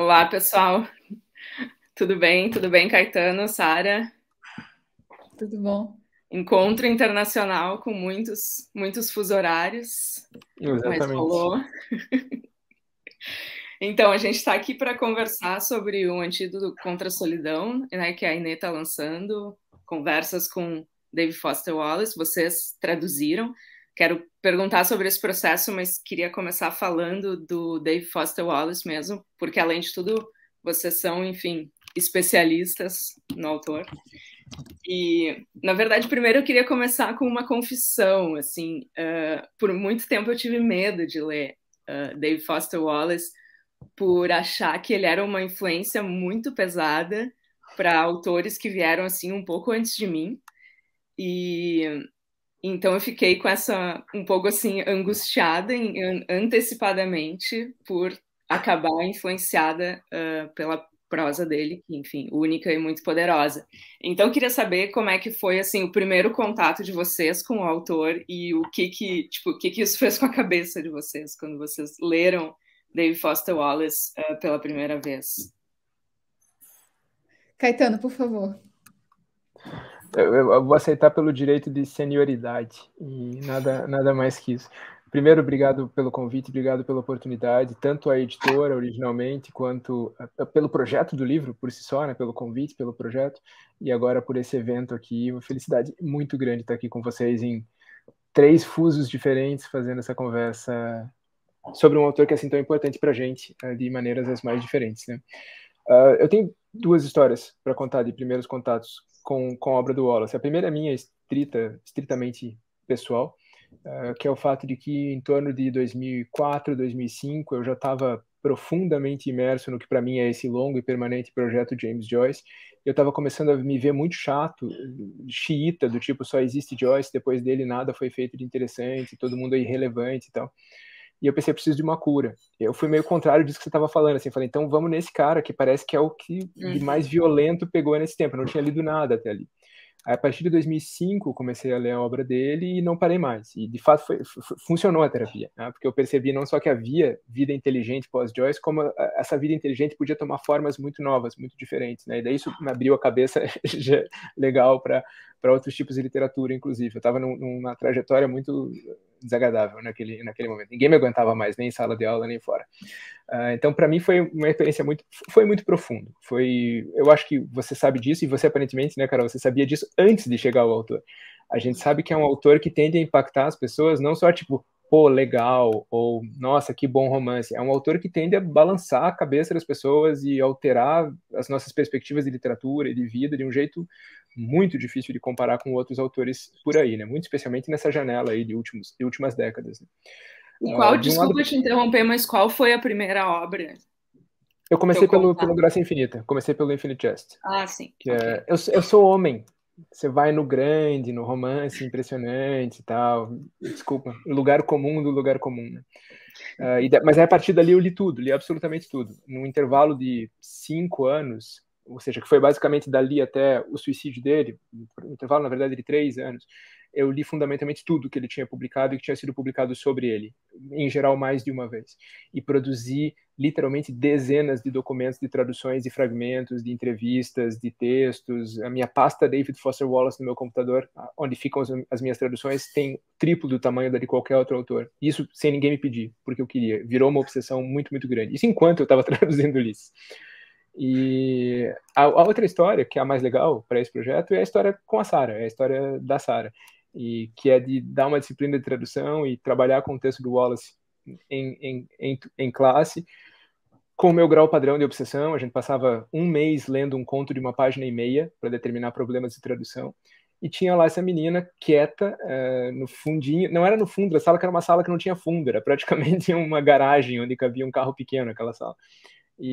Olá, pessoal. Tudo bem? Tudo bem, Caetano, Sara? Tudo bom? Encontro internacional com muitos fuso horários, mas Exatamente. rolou. Então, a gente está aqui para conversar sobre o Antídoto contra a Solidão, né, que a Inê está lançando, conversas com David Foster Wallace, vocês traduziram. Quero perguntar sobre esse processo, mas queria começar falando do David Foster Wallace mesmo, porque, além de tudo, vocês são, enfim, especialistas no autor. E, na verdade, primeiro eu queria começar com uma confissão, assim, por muito tempo eu tive medo de ler David Foster Wallace, por achar que ele era uma influência muito pesada para autores que vieram assim um pouco antes de mim. E então eu fiquei com essa um pouco assim angustiada antecipadamente por acabar influenciada pela prosa dele, que, enfim, única e muito poderosa. Então eu queria saber como é que foi assim o primeiro contato de vocês com o autor e o que isso fez com a cabeça de vocês quando vocês leram David Foster Wallace pela primeira vez. Caetano, por favor. Eu vou aceitar pelo direito de senioridade e nada mais que isso. Primeiro, obrigado pelo convite, obrigado pela oportunidade, tanto a editora originalmente, quanto pelo projeto do livro por si só, né, pelo convite, pelo projeto, e agora por esse evento aqui. Uma felicidade muito grande estar aqui com vocês em 3 fusos diferentes, fazendo essa conversa sobre um autor que é assim tão importante para a gente, de maneiras as mais diferentes, né? Eu tenho 2 histórias para contar de primeiros contatos com a obra do Wallace. A primeira é minha, estritamente pessoal, que é o fato de que em torno de 2004, 2005, eu já estava profundamente imerso no que para mim é esse longo e permanente projeto James Joyce. Eu estava começando a me ver muito chato, xiita, do tipo só existe Joyce, depois dele nada foi feito de interessante, todo mundo é irrelevante e tal. E eu pensei, eu preciso de uma cura. Eu fui meio contrário disso que você estava falando, assim, falei, então vamos nesse cara, que parece que é o que de mais violento pegou nesse tempo, eu não tinha lido nada até ali. Aí, a partir de 2005, comecei a ler a obra dele e não parei mais. E, de fato, funcionou a terapia, né? Porque eu percebi não só que havia vida inteligente pós-Joyce, como essa vida inteligente podia tomar formas muito novas, muito diferentes, né? E daí isso me abriu a cabeça legal para outros tipos de literatura, inclusive. Eu estava numa trajetória muito desagradável naquele momento. Ninguém me aguentava mais, nem em sala de aula, nem fora. Então, para mim, foi uma experiência foi muito profundo. Eu acho que você sabe disso, e você aparentemente, né, Carol, você sabia disso antes de chegar ao autor. A gente sabe que é um autor que tende a impactar as pessoas, não só tipo, pô, legal, ou nossa, que bom romance. É um autor que tende a balançar a cabeça das pessoas e alterar as nossas perspectivas de literatura e de vida de um jeito muito difícil de comparar com outros autores por aí, né? Muito especialmente nessa janela aí de últimas décadas. Né? E qual, De um lado, desculpa te interromper, mas qual foi a primeira obra? eu comecei pelo Graça Infinita, comecei pelo Infinite Jest. Ah, sim. Que okay. Eu sou homem. Você vai no grande, no romance impressionante e tal. Desculpa, lugar comum do lugar comum. Né? Mas aí, a partir dali eu li tudo, li absolutamente tudo. Num intervalo de 5 anos, ou seja, que foi basicamente dali até o suicídio dele, um intervalo, na verdade, de 3 anos, eu li fundamentalmente tudo que ele tinha publicado e que tinha sido publicado sobre ele, em geral mais de uma vez. E produzi literalmente dezenas de documentos de traduções de fragmentos, de entrevistas, de textos. A minha pasta David Foster Wallace no meu computador, onde ficam as minhas traduções, tem triplo do tamanho da de qualquer outro autor. Isso sem ninguém me pedir, porque eu queria. Virou uma obsessão muito, muito grande. Isso enquanto eu estava traduzindo Ulisses. E a outra história, que é a mais legal para esse projeto, é a história com a Sara, é a história da Sara, e que é de dar uma disciplina de tradução e trabalhar com o texto do Wallace em classe, com o meu grau padrão de obsessão. A gente passava um mês lendo um conto de 1,5 páginas para determinar problemas de tradução. E tinha lá essa menina quieta no fundinho, não era no fundo da sala, que era uma sala que não tinha fundo, era praticamente uma garagem onde cabia um carro pequeno naquela sala.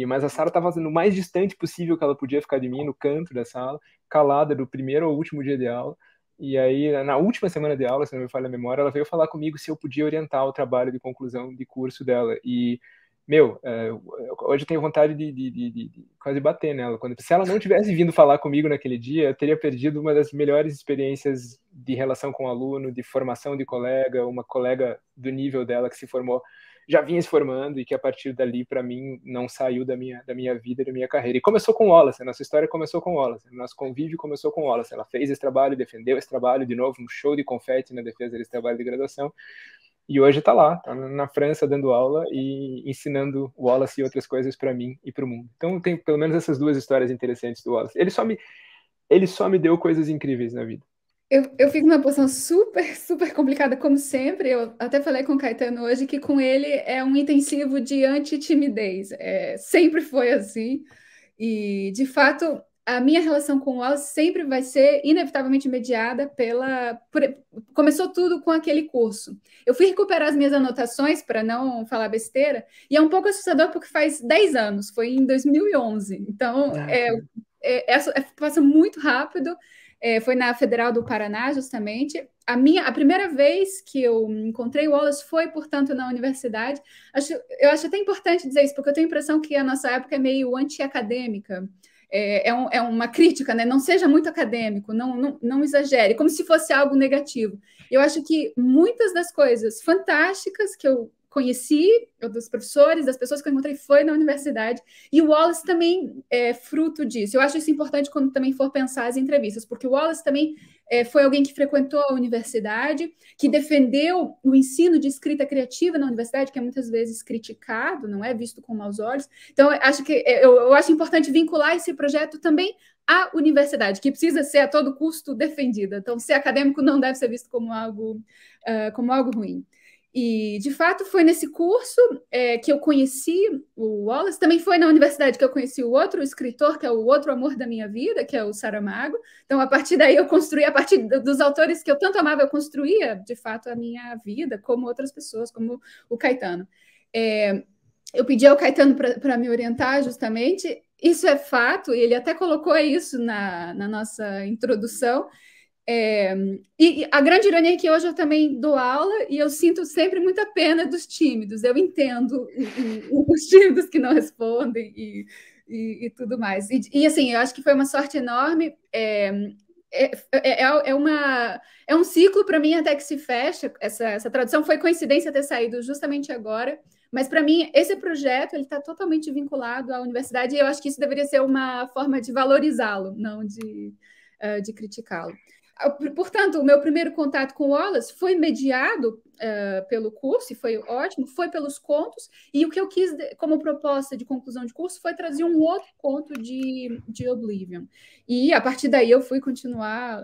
Mas a Sara estava no mais distante possível que ela podia ficar de mim, no canto da sala, calada do primeiro ao último dia de aula. E aí, na última semana de aula, se não me falha a memória, ela veio falar comigo se eu podia orientar o trabalho de conclusão de curso dela. E, hoje eu tenho vontade de quase bater nela. Se ela não tivesse vindo falar comigo naquele dia, eu teria perdido uma das melhores experiências de relação com o aluno, de formação de colega, uma colega do nível dela que se formou já vinha se formando e que a partir dali, para mim, não saiu da minha vida e da minha carreira. E começou com Wallace, a nossa história começou com Wallace, o nosso convívio começou com Wallace. Ela fez esse trabalho, defendeu esse trabalho, de novo, um show de confete na defesa desse trabalho de graduação. E hoje está lá, tá na França dando aula e ensinando Wallace e outras coisas para mim e para o mundo. Então tem pelo menos essas duas histórias interessantes do Wallace. Ele só me deu coisas incríveis na vida. Eu fico numa posição super, super complicada, como sempre. Eu até falei com o Caetano hoje que com ele é um intensivo de anti-timidez. Sempre foi assim. E, de fato, a minha relação com o Wallace sempre vai ser inevitavelmente mediada Começou tudo com aquele curso. Eu fui recuperar as minhas anotações para não falar besteira, e é um pouco assustador porque faz 10 anos, foi em 2011. Então, passa muito rápido. Foi na Federal do Paraná, justamente. A primeira vez que eu encontrei o Wallace foi, portanto, na universidade. Eu acho até importante dizer isso, porque eu tenho a impressão que a nossa época é meio anti-acadêmica. É uma crítica, né? Não seja muito acadêmico, não exagere, como se fosse algo negativo. Eu acho que muitas das coisas fantásticas que eu conheci, dos professores, das pessoas que eu encontrei, foi na universidade, e o Wallace também é fruto disso. Eu acho isso importante quando também for pensar as entrevistas, porque o Wallace também foi alguém que frequentou a universidade, que defendeu o ensino de escrita criativa na universidade, que é muitas vezes criticado, não é visto com maus olhos. Então, eu acho importante vincular esse projeto também à universidade, que precisa ser a todo custo defendida. Então, ser acadêmico não deve ser visto como algo ruim. E, de fato, foi nesse curso que eu conheci o Wallace. Também foi na universidade que eu conheci o outro escritor, que é o outro amor da minha vida, que é o Saramago. Então, a partir daí, eu construí, a partir dos autores que eu tanto amava, eu construía, de fato, a minha vida, como outras pessoas, como o Caetano. Eu pedi ao Caetano para me orientar, justamente. Isso é fato, e ele até colocou isso na nossa introdução. E a grande ironia é que hoje eu também dou aula e eu sinto sempre muita pena dos tímidos. Eu entendo os tímidos que não respondem e tudo mais. E assim, eu acho que foi uma sorte enorme. É um ciclo para mim até que se fecha. Essa tradução foi coincidência ter saído justamente agora. Mas, para mim, esse projeto ele está totalmente vinculado à universidade e eu acho que isso deveria ser uma forma de valorizá-lo, não de criticá-lo. Portanto, o meu primeiro contato com Wallace foi mediado pelo curso, e foi ótimo, foi pelos contos, e o que eu quis, como proposta de conclusão de curso, foi trazer um outro conto de Oblivion. E, a partir daí, eu fui continuar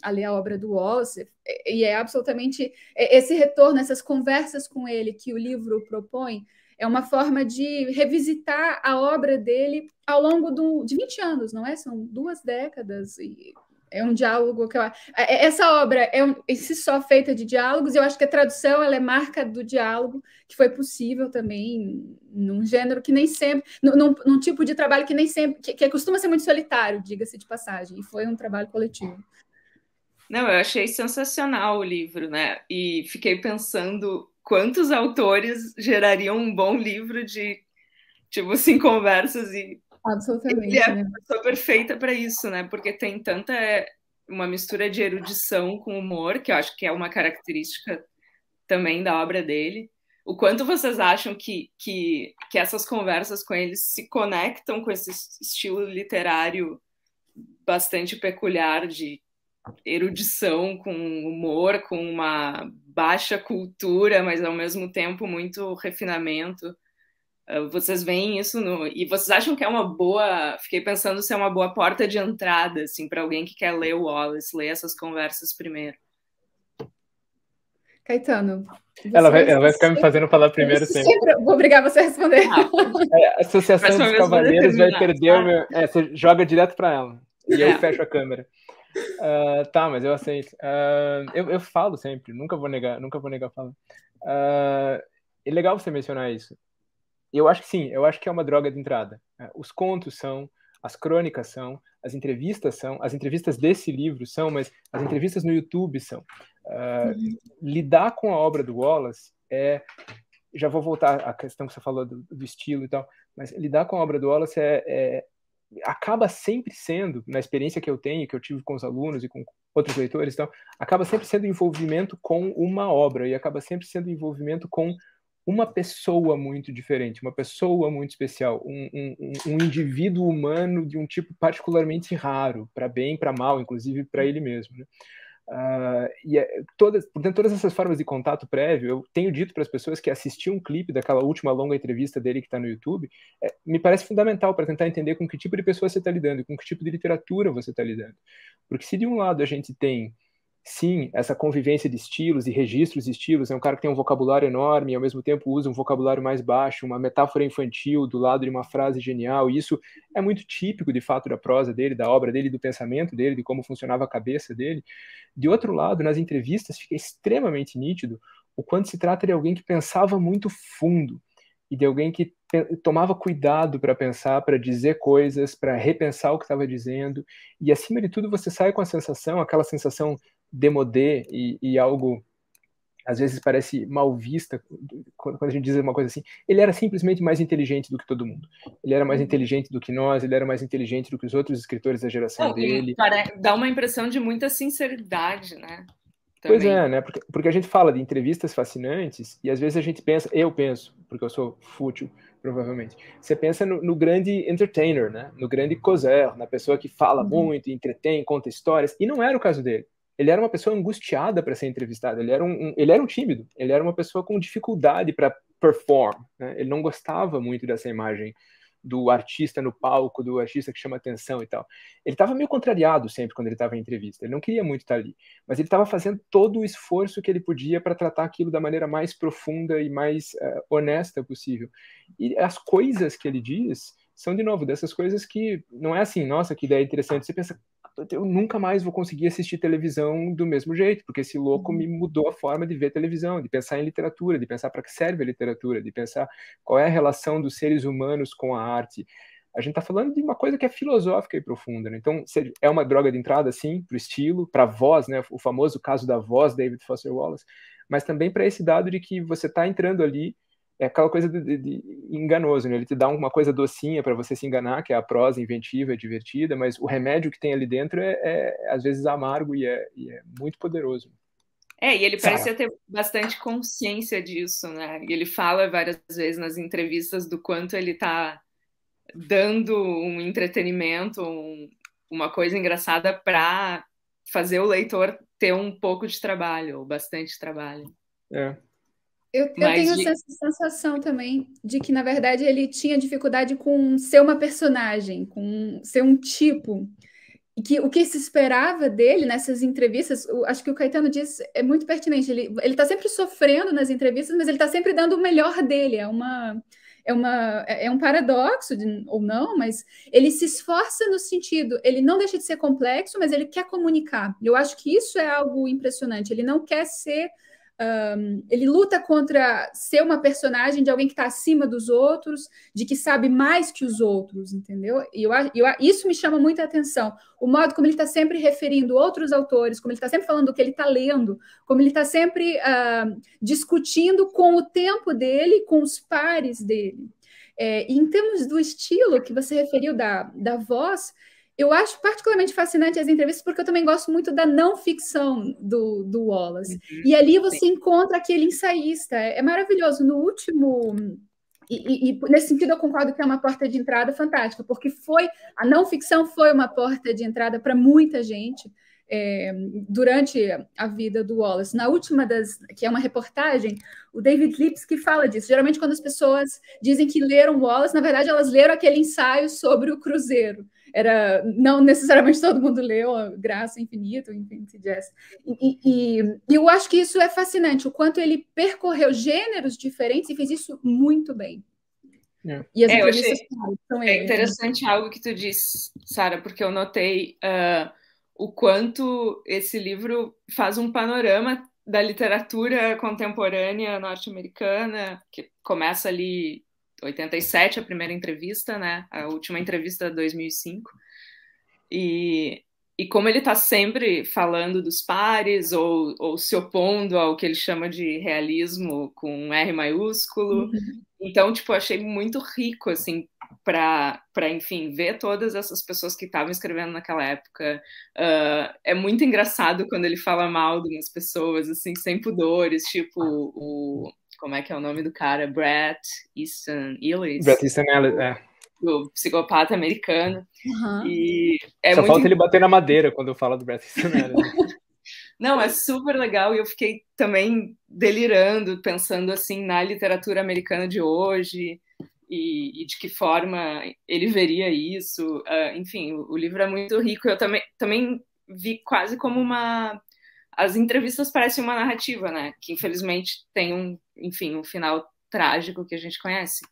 a ler a obra do Wallace, e é absolutamente esse retorno, essas conversas com ele que o livro propõe, é uma forma de revisitar a obra dele ao longo de 20 anos, não é? São 2 décadas e é um diálogo que essa obra é em si só feita de diálogos, e eu acho que a tradução ela é marca do diálogo, que foi possível também num gênero que nem sempre, num tipo de trabalho que nem sempre, que costuma ser muito solitário, diga-se de passagem, e foi um trabalho coletivo. Não, eu achei sensacional o livro, né? E fiquei pensando quantos autores gerariam um bom livro de, tipo assim, conversas e absolutamente, ele é né? a pessoa perfeita para isso, né? Porque tem tanta uma mistura de erudição com humor, que eu acho que é uma característica também da obra dele. O quanto vocês acham que essas conversas com eles se conectam com esse estilo literário bastante peculiar de erudição com humor, com uma baixa cultura, mas ao mesmo tempo muito refinamento? Vocês veem isso e vocês acham que é uma boa? Fiquei pensando se é uma boa porta de entrada, assim, para alguém que quer ler o Wallace, ler essas conversas primeiro. Caetano, ela vai ficar me fazendo falar primeiro sempre. Vou obrigar você a responder. A Associação dos Cavaleiros vai perder o meu. Você joga direto para ela e eu fecho a câmera. Tá, mas eu aceito. Eu falo sempre, nunca vou negar falar. É legal você mencionar isso. Eu acho que sim, eu acho que é uma droga de entrada. Os contos são, as crônicas são, as entrevistas desse livro são, mas as entrevistas no YouTube são. Lidar com a obra do Wallace já vou voltar à questão que você falou do estilo e tal, mas lidar com a obra do Wallace acaba sempre sendo, na experiência que eu tenho, que eu tive com os alunos e com outros leitores, então, acaba sempre sendo envolvimento com uma obra e acaba sempre sendo envolvimento com uma pessoa muito diferente, uma pessoa muito especial, um indivíduo humano de um tipo particularmente raro, para bem e para mal, inclusive para ele mesmo, né? Portanto, todas essas formas de contato prévio, eu tenho dito para as pessoas que assistir um clipe daquela última longa entrevista dele que está no YouTube, me parece fundamental para tentar entender com que tipo de pessoa você está lidando, com que tipo de literatura você está lidando. Porque se de um lado a gente tem, sim, essa convivência de estilos e registros de estilos, é um cara que tem um vocabulário enorme e ao mesmo tempo usa um vocabulário mais baixo, uma metáfora infantil do lado de uma frase genial, e isso é muito típico, de fato, da prosa dele, da obra dele, do pensamento dele, de como funcionava a cabeça dele. De outro lado, nas entrevistas fica extremamente nítido o quanto se trata de alguém que pensava muito fundo e de alguém que tomava cuidado para pensar, para dizer coisas, para repensar o que estava dizendo, e acima de tudo você sai com a sensação, aquela sensação demodé e algo às vezes parece mal vista quando a gente diz uma coisa assim. Ele era simplesmente mais inteligente do que todo mundo. Ele era mais inteligente do que nós, ele era mais inteligente do que os outros escritores da geração dele. Dá uma impressão de muita sinceridade, né? Pois é, né? Porque a gente fala de entrevistas fascinantes e às vezes a gente pensa, eu penso, porque eu sou fútil, provavelmente, você pensa no grande entertainer, né? No grande causer, na pessoa que fala muito, entretém, conta histórias, e não era o caso dele. Ele era uma pessoa angustiada para ser entrevistado, ele era um tímido, ele era uma pessoa com dificuldade para perform, né? Ele não gostava muito dessa imagem do artista no palco, do artista que chama atenção e tal. Ele estava meio contrariado sempre quando ele estava em entrevista, ele não queria muito estar ali, mas ele estava fazendo todo o esforço que ele podia para tratar aquilo da maneira mais profunda e mais honesta possível. E as coisas que ele diz são, de novo, dessas coisas que não é assim, nossa, que ideia interessante, você pensa, eu nunca mais vou conseguir assistir televisão do mesmo jeito, porque esse louco me mudou a forma de ver televisão, de pensar em literatura, de pensar para que serve a literatura, de pensar qual é a relação dos seres humanos com a arte. A gente está falando de uma coisa que é filosófica e profunda, né? Então, é uma droga de entrada, sim, para o estilo, para a voz, né? O famoso caso da voz, David Foster Wallace, mas também para esse dado de que você está entrando ali, é aquela coisa de enganoso, né? Ele te dá uma coisa docinha para você se enganar, que é a prosa inventiva, divertida, mas o remédio que tem ali dentro às vezes amargo e é muito poderoso. E ele parecia ter bastante consciência disso, né? E ele fala várias vezes nas entrevistas do quanto ele está dando um entretenimento, uma coisa engraçada para fazer o leitor ter um pouco de trabalho, ou bastante trabalho. Eu tenho essa sensação também de que, na verdade, ele tinha dificuldade com ser uma personagem, com ser um tipo. E que o que se esperava dele nessas entrevistas, acho que o Caetano disse, é muito pertinente. Ele está sempre sofrendo nas entrevistas, mas ele está sempre dando o melhor dele. É um paradoxo, ou não, mas ele se esforça no sentido, ele não deixa de ser complexo, mas ele quer comunicar. Eu acho que isso é algo impressionante. Ele não quer ser... ele luta contra ser uma personagem de alguém que está acima dos outros, de que sabe mais que os outros, entendeu? E isso me chama muita atenção. O modo como ele está sempre referindo outros autores, como ele está sempre falando do que ele está lendo, como ele está sempre discutindo com o tempo dele, com os pares dele. E em termos do estilo que você referiu da voz, eu acho particularmente fascinante as entrevistas, porque eu também gosto muito da não ficção do Wallace. E ali você encontra aquele ensaísta. É maravilhoso. No último... E nesse sentido eu concordo que é uma porta de entrada fantástica, porque a não ficção foi uma porta de entrada para muita gente durante a vida do Wallace. Na última que é uma reportagem, o David Lipsky fala disso. Geralmente quando as pessoas dizem que leram Wallace, na verdade elas leram aquele ensaio sobre o Cruzeiro. Não necessariamente todo mundo leu Graça Infinita, Infinity Jest. E eu acho que isso é fascinante, o quanto ele percorreu gêneros diferentes e fez isso muito bem. E as entrevistas são ele. É interessante algo que tu disse, Sara, porque eu notei o quanto esse livro faz um panorama da literatura contemporânea norte-americana, que começa ali 87, a primeira entrevista, né? A última entrevista de 2005. E como ele está sempre falando dos pares ou se opondo ao que ele chama de realismo com um R maiúsculo. Então, tipo, eu achei muito rico, assim, para enfim, ver todas essas pessoas que estavam escrevendo naquela época. É muito engraçado quando ele fala mal de umas pessoas, assim, sem pudores, tipo como é que é o nome do cara? Bret Easton Ellis. Bret Easton Ellis, O psicopata americano. E só falta ele bater na madeira quando eu falo do Bret Easton Ellis. Não, é super legal e eu fiquei também delirando, pensando assim na literatura americana de hoje e de que forma ele veria isso. Enfim, o livro é muito rico. Eu também vi quase como as entrevistas parecem uma narrativa, né? Que infelizmente tem um final trágico que a gente conhece.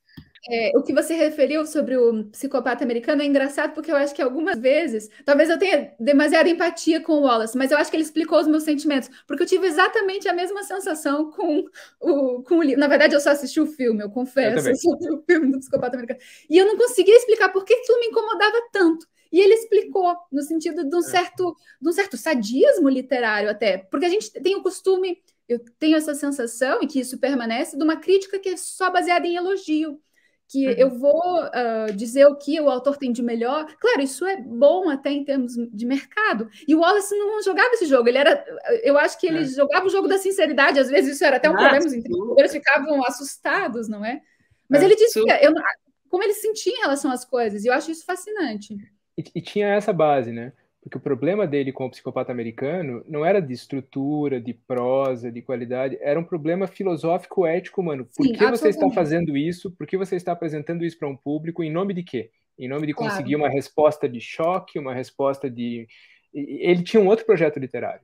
O que você referiu sobre o psicopata americano é engraçado porque eu acho que algumas vezes, talvez eu tenha demasiada empatia com o Wallace, mas eu acho que ele explicou os meus sentimentos, porque eu tive exatamente a mesma sensação com o livro. Na verdade, eu só assisti o filme, eu confesso, sobre o filme do psicopata americano. E eu não conseguia explicar por que aquilo me incomodava tanto. E ele explicou, no sentido de um certo sadismo literário até, porque a gente tem o costume, eu tenho essa sensação, e que isso permanece, de uma crítica que é só baseada em elogio, que eu vou dizer o que o autor tem de melhor. Claro, isso é bom até em termos de mercado. E o Wallace não jogava esse jogo. Eu acho que ele jogava o jogo da sinceridade. Às vezes isso era até um problema. Os entendedores ficavam assustados, não é? Mas ele dizia como ele se sentia em relação às coisas. E eu acho isso fascinante. E tinha essa base, né? Porque o problema dele com o psicopata americano não era de estrutura, de prosa, de qualidade, era um problema filosófico, ético, humano. Por que você está fazendo isso? Por que você está apresentando isso para um público? Em nome de quê? Em nome de conseguir uma resposta de choque, uma resposta de... Ele tinha um outro projeto literário.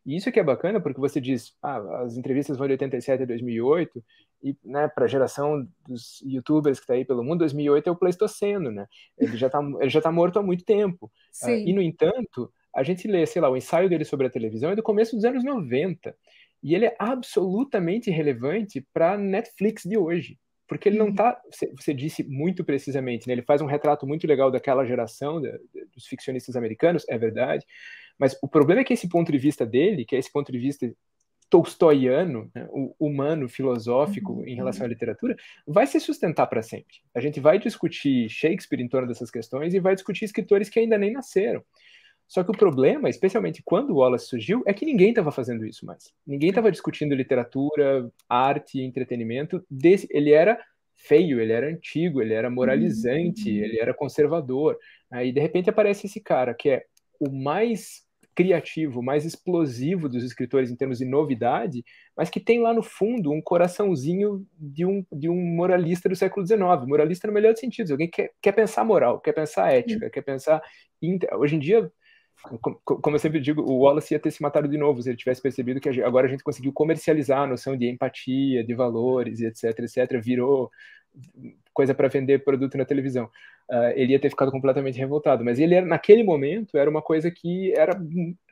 E isso que é bacana, porque você diz, as entrevistas vão de 87 a 2008, e né, para a geração dos youtubers que está aí pelo mundo, 2008 é o Pleistoceno, né? Ele já tá morto há muito tempo. E, no entanto, a gente lê, sei lá, o ensaio dele sobre a televisão é do começo dos anos 90, e ele é absolutamente relevante para a Netflix de hoje, porque ele não está, você disse muito precisamente, né? Ele faz um retrato muito legal daquela geração, dos ficcionistas americanos, é verdade, mas o problema é que esse ponto de vista dele, que é esse ponto de vista tolstoiano, né, o humano, filosófico em relação à literatura, vai se sustentar para sempre. A gente vai discutir Shakespeare em torno dessas questões e vai discutir escritores que ainda nem nasceram. Só que o problema, especialmente quando o Wallace surgiu, é que ninguém estava fazendo isso mais. Ninguém estava discutindo literatura, arte, entretenimento. Ele era feio, ele era antigo, ele era moralizante, ele era conservador. Aí, de repente, aparece esse cara que é o mais criativo, mais explosivo dos escritores em termos de novidade, mas que tem lá no fundo um coraçãozinho de um moralista do século XIX. Moralista no melhor dos sentidos. Alguém que quer pensar moral, quer pensar ética, quer pensar... Hoje em dia, como eu sempre digo, o Wallace ia ter se matado de novo se ele tivesse percebido que agora a gente conseguiu comercializar a noção de empatia, de valores, etc, virou coisa para vender produto na televisão. Ele ia ter ficado completamente revoltado, mas ele naquele momento era uma coisa que era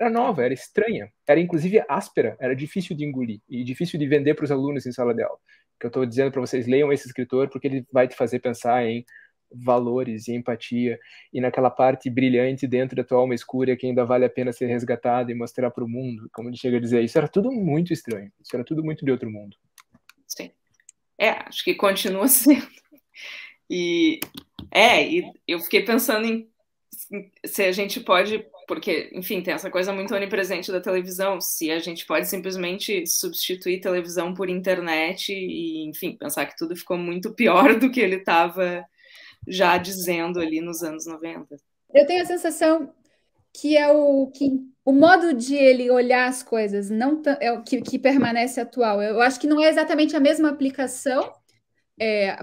nova, era estranha, era inclusive áspera, era difícil de engolir e difícil de vender para os alunos em sala de aula. Que eu estou dizendo para vocês, leiam esse escritor porque ele vai te fazer pensar em valores e empatia e naquela parte brilhante dentro da tua alma escura que ainda vale a pena ser resgatada e mostrar para o mundo, como ele chega a dizer. Isso era tudo muito estranho, isso era tudo muito de outro mundo. Sim. Acho que continua sendo. E eu fiquei pensando em se a gente pode, porque, enfim, tem essa coisa muito onipresente da televisão, se a gente pode simplesmente substituir televisão por internet e, enfim, pensar que tudo ficou muito pior do que ele estava já dizendo ali nos anos 90. Eu tenho a sensação que o modo de ele olhar as coisas não é o que permanece atual. Eu acho que não é exatamente a mesma aplicação,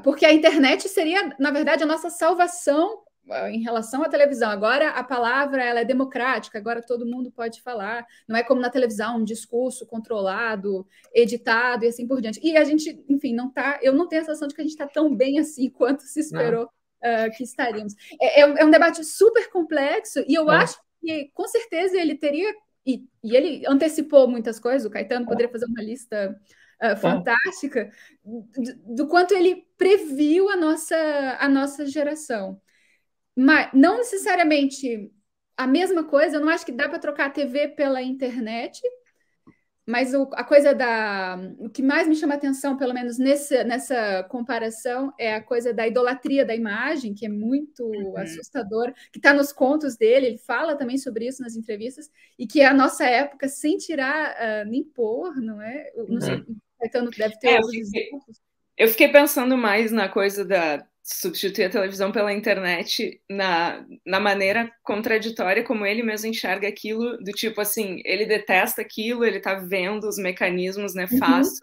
porque a internet seria, na verdade, a nossa salvação em relação à televisão. Agora a palavra ela é democrática, agora todo mundo pode falar. Não é como na televisão, um discurso controlado, editado e assim por diante. E a gente, enfim, eu não tenho a sensação de que a gente está tão bem assim quanto se esperou que estaríamos. É um debate super complexo e eu acho que, com certeza, ele teria... E ele antecipou muitas coisas, o Caetano poderia fazer uma lista fantástica do quanto ele previu a nossa geração. Mas não necessariamente a mesma coisa, eu não acho que dá para trocar a TV pela internet, mas a coisa o que mais me chama a atenção, pelo menos nessa comparação, é a coisa da idolatria da imagem, que é muito assustadora, que está nos contos dele, ele fala também sobre isso nas entrevistas, e que é a nossa época, sem tirar nem pôr, não é? Caetano deve ter outros exemplos. Eu fiquei pensando mais na coisa da substituir a televisão pela internet, na maneira contraditória como ele mesmo enxerga aquilo, do tipo assim, ele detesta aquilo, ele tá vendo os mecanismos nefastos,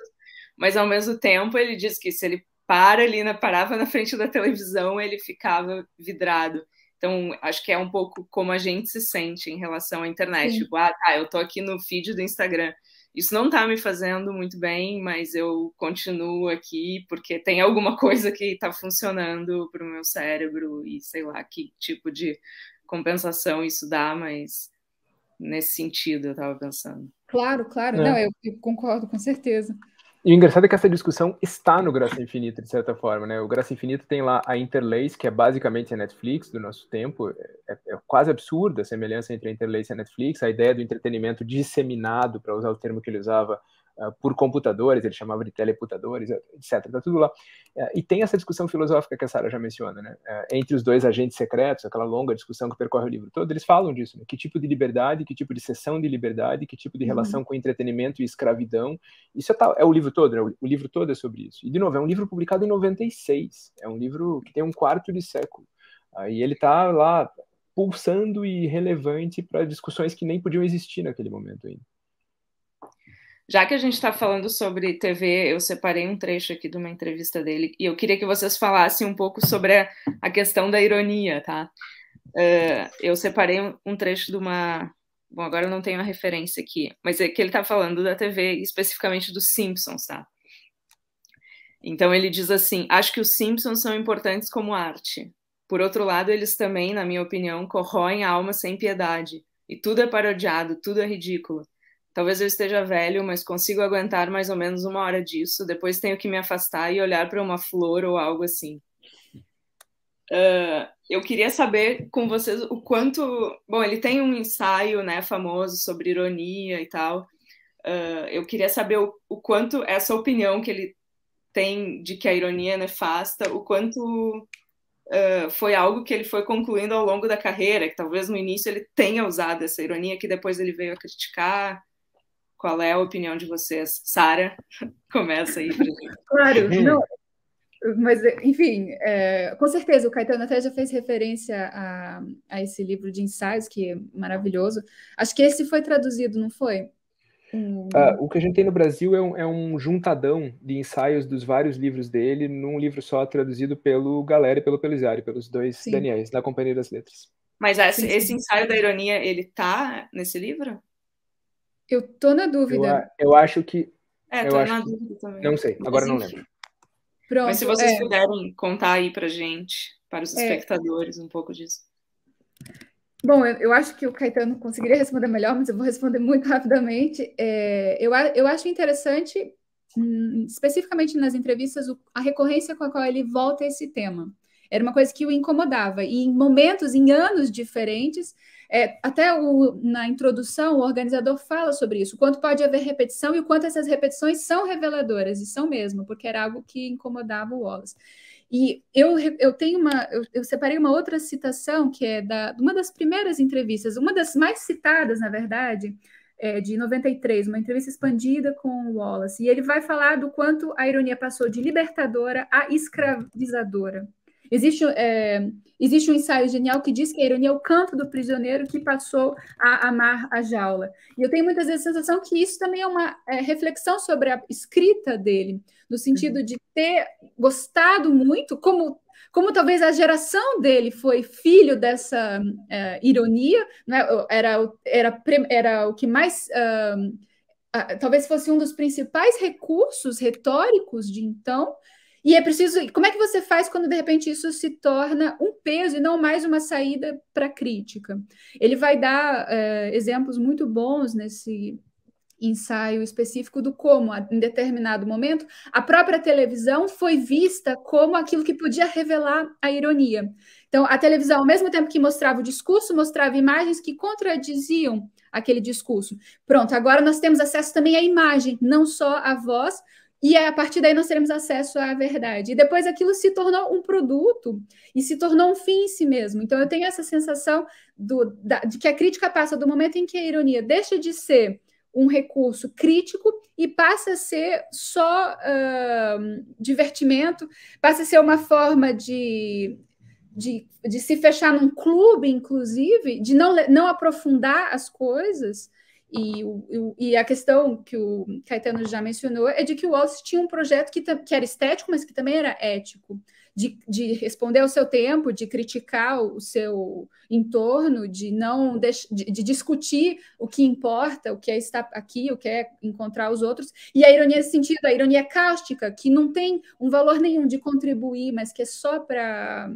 mas ao mesmo tempo ele diz que se ele parava na frente da televisão, ele ficava vidrado. Então, acho que é um pouco como a gente se sente em relação à internet. Sim. Tipo, eu tô aqui no feed do Instagram. Isso não tá me fazendo muito bem, mas eu continuo aqui porque tem alguma coisa que tá funcionando pro meu cérebro e sei lá que tipo de compensação isso dá, mas nesse sentido eu tava pensando. Claro. Não, eu concordo, com certeza. E o engraçado é que essa discussão está no Graça Infinita, de certa forma, né? O Graça Infinita tem lá a Interlace, que é basicamente a Netflix do nosso tempo. É quase absurda a semelhança entre a Interlace e a Netflix, a ideia do entretenimento disseminado, para usar o termo que ele usava, por computadores, ele chamava de teleputadores, etc. Está tudo lá. E tem essa discussão filosófica que a Sara já menciona, né? Entre os dois agentes secretos, aquela longa discussão que percorre o livro todo, eles falam disso, né? Que tipo de liberdade, que tipo de cessão de liberdade, que tipo de relação com entretenimento e escravidão. Isso é o livro todo, né? O livro todo é sobre isso. E, de novo, é um livro publicado em 96, é um livro que tem um quarto de século. E ele está lá pulsando e relevante para discussões que nem podiam existir naquele momento ainda. Já que a gente está falando sobre TV, eu separei um trecho aqui de uma entrevista dele e eu queria que vocês falassem um pouco sobre a questão da ironia, tá? Eu separei um trecho de uma... Bom, agora eu não tenho a referência aqui, mas é que ele está falando da TV, especificamente dos Simpsons, tá? Então ele diz assim, acho que os Simpsons são importantes como arte. Por outro lado, eles também, na minha opinião, corroem a alma sem piedade. E tudo é parodiado, tudo é ridículo. Talvez eu esteja velho, mas consigo aguentar mais ou menos 1 hora disso. Depois tenho que me afastar e olhar para uma flor ou algo assim. Eu queria saber com vocês o quanto... Bom, ele tem um ensaio, né, famoso sobre ironia e tal. Eu queria saber o quanto essa opinião que ele tem de que a ironia é nefasta, o quanto foi algo que ele foi concluindo ao longo da carreira, que talvez no início ele tenha usado essa ironia, que depois ele veio a criticar. Qual é a opinião de vocês? Sara, começa aí. Claro, não, mas, enfim, com certeza, o Caetano até já fez referência a esse livro de ensaios, que é maravilhoso. Acho que esse foi traduzido, não foi? O que a gente tem no Brasil é um juntadão de ensaios dos vários livros dele, num livro só, traduzido pelo Galera e pelo Pelizari, pelos dois Daniéis, da Companhia das Letras. Mas esse ensaio da ironia, ele tá nesse livro? Eu tô na dúvida. Eu acho que... tô na dúvida também. Não sei, agora não lembro. Pronto, mas se vocês puderem contar aí pra gente, para os espectadores, um pouco disso. Bom, eu acho que o Caetano conseguiria responder melhor, mas eu vou responder muito rapidamente. Eu acho interessante, especificamente nas entrevistas, a recorrência com a qual ele volta a esse tema. Era uma coisa que o incomodava. E em momentos, em anos diferentes, até na introdução, o organizador fala sobre isso, o quanto pode haver repetição e o quanto essas repetições são reveladoras, e são mesmo, porque era algo que incomodava o Wallace. E eu separei uma outra citação, que é de uma das primeiras entrevistas, uma das mais citadas, na verdade, de 93, uma entrevista expandida com o Wallace, e ele vai falar do quanto a ironia passou de libertadora a escravizadora. Existe um ensaio genial que diz que a ironia é o canto do prisioneiro que passou a amar a jaula. E eu tenho muitas vezes a sensação que isso também é uma reflexão sobre a escrita dele, no sentido de ter gostado muito, como talvez a geração dele foi filho dessa ironia, né? Era o que mais... talvez fosse um dos principais recursos retóricos de então. E é preciso... Como é que você faz quando, de repente, isso se torna um peso e não mais uma saída para a crítica? Ele vai dar exemplos muito bons nesse ensaio específico do como, em determinado momento, a própria televisão foi vista como aquilo que podia revelar a ironia. Então, a televisão, ao mesmo tempo que mostrava o discurso, mostrava imagens que contradiziam aquele discurso. Pronto, agora nós temos acesso também à imagem, não só à voz, e a partir daí nós teremos acesso à verdade. E depois aquilo se tornou um produto e se tornou um fim em si mesmo. Então eu tenho essa sensação de que a crítica passa do momento em que a ironia deixa de ser um recurso crítico e passa a ser só divertimento, passa a ser uma forma de se fechar num clube, inclusive, de não aprofundar as coisas. E a questão que o Caetano já mencionou é de que o Wallace tinha um projeto que era estético, mas que também era ético, de responder ao seu tempo, de criticar o seu entorno, de não de discutir o que importa, o que é estar aqui, o que é encontrar os outros, e a ironia nesse sentido, a ironia cáustica, que não tem um valor nenhum de contribuir, mas que é só para...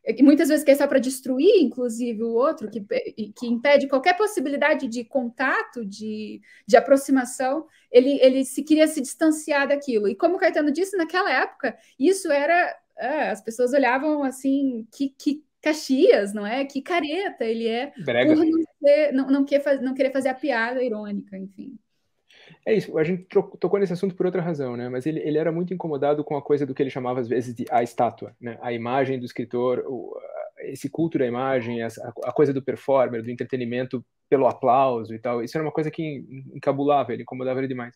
E muitas vezes que é só para destruir, inclusive, o outro, que impede qualquer possibilidade de contato, de aproximação, ele queria se distanciar daquilo. E como o Caetano disse, naquela época, isso era... as pessoas olhavam assim, que Caxias, não é? Que careta ele é, Brega. por não querer fazer a piada irônica, enfim. É isso, a gente tocou nesse assunto por outra razão, né? Mas ele era muito incomodado com a coisa do que ele chamava às vezes de a estátua, né? A imagem do escritor, esse culto da imagem, a coisa do performer, do entretenimento pelo aplauso e tal. Isso era uma coisa que encabulava ele, incomodava ele demais.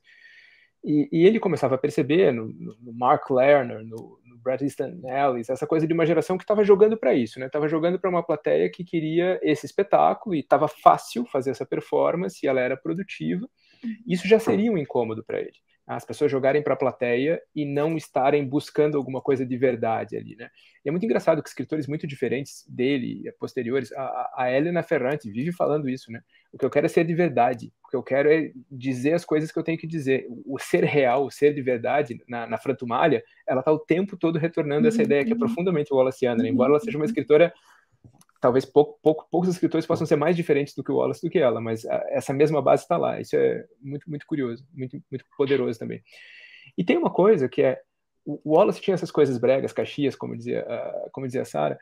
E ele começava a perceber no Mark Lerner, no Bret Easton Ellis, essa coisa de uma geração que estava jogando para isso, né? Estava jogando para uma plateia que queria esse espetáculo e estava fácil fazer essa performance, e ela era produtiva. Isso já seria um incômodo para ele. As pessoas jogarem para a plateia e não estarem buscando alguma coisa de verdade ali, né? E é muito engraçado que escritores muito diferentes dele, posteriores, a Elena Ferrante vive falando isso, né? O que eu quero é ser de verdade, o que eu quero é dizer as coisas que eu tenho que dizer. O ser real, o ser de verdade, na Frantumalha, ela está o tempo todo retornando essa ideia que é profundamente wallaciana, né? Embora ela seja uma escritora... Talvez poucos escritores possam ser mais diferentes do que o Wallace do que ela, mas essa mesma base está lá. Isso é muito, muito curioso, muito, muito poderoso também. E tem uma coisa que é, o Wallace tinha essas coisas bregas, Caxias, como dizia a Sarah.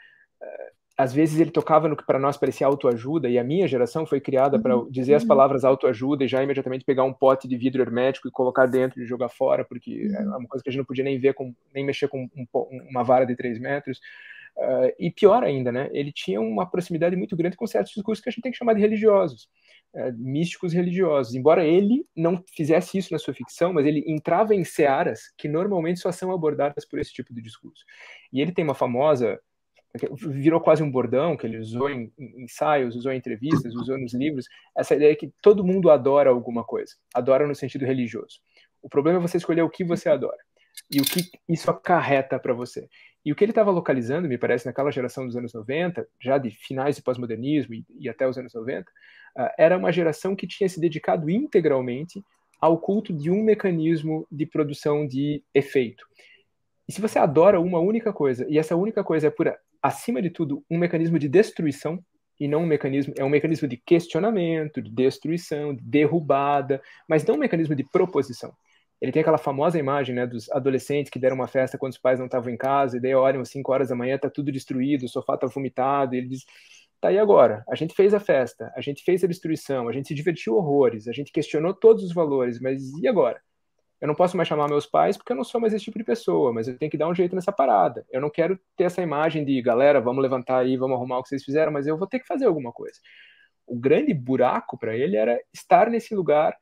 Às vezes ele tocava no que para nós parecia autoajuda, e a minha geração foi criada para dizer as palavras autoajuda e já imediatamente pegar um pote de vidro hermético e colocar dentro e jogar fora, porque é uma coisa que a gente não podia nem ver, nem mexer com uma vara de 3 metros. E pior ainda, né? Ele tinha uma proximidade muito grande com certos discursos que a gente tem que chamar de religiosos, místicos religiosos. Embora ele não fizesse isso na sua ficção, mas ele entrava em searas que normalmente só são abordadas por esse tipo de discurso. E ele tem uma famosa... virou quase um bordão que ele usou em ensaios, usou em entrevistas, usou nos livros, essa ideia que todo mundo adora alguma coisa, adora no sentido religioso. O problema é você escolher o que você adora e o que isso acarreta para você. E o que ele estava localizando, me parece, naquela geração dos anos 90, já de finais de pós-modernismo e até os anos 90, era uma geração que tinha se dedicado integralmente ao culto de um mecanismo de produção de efeito. E se você adora uma única coisa, e essa única coisa é, acima de tudo, um mecanismo de destruição, e não um mecanismo de questionamento, de destruição, de derrubada, mas não um mecanismo de proposição. Ele tem aquela famosa imagem, né, dos adolescentes que deram uma festa quando os pais não estavam em casa, e daí olham às 5 horas da manhã, tá tudo destruído, o sofá tá vomitado, e ele diz, tá, e agora? A gente fez a festa, a gente fez a destruição, a gente se divertiu horrores, a gente questionou todos os valores, mas e agora? Eu não posso mais chamar meus pais porque eu não sou mais esse tipo de pessoa, mas eu tenho que dar um jeito nessa parada. Eu não quero ter essa imagem de, galera, vamos levantar aí, vamos arrumar o que vocês fizeram, mas eu vou ter que fazer alguma coisa. O grande buraco para ele era estar nesse lugar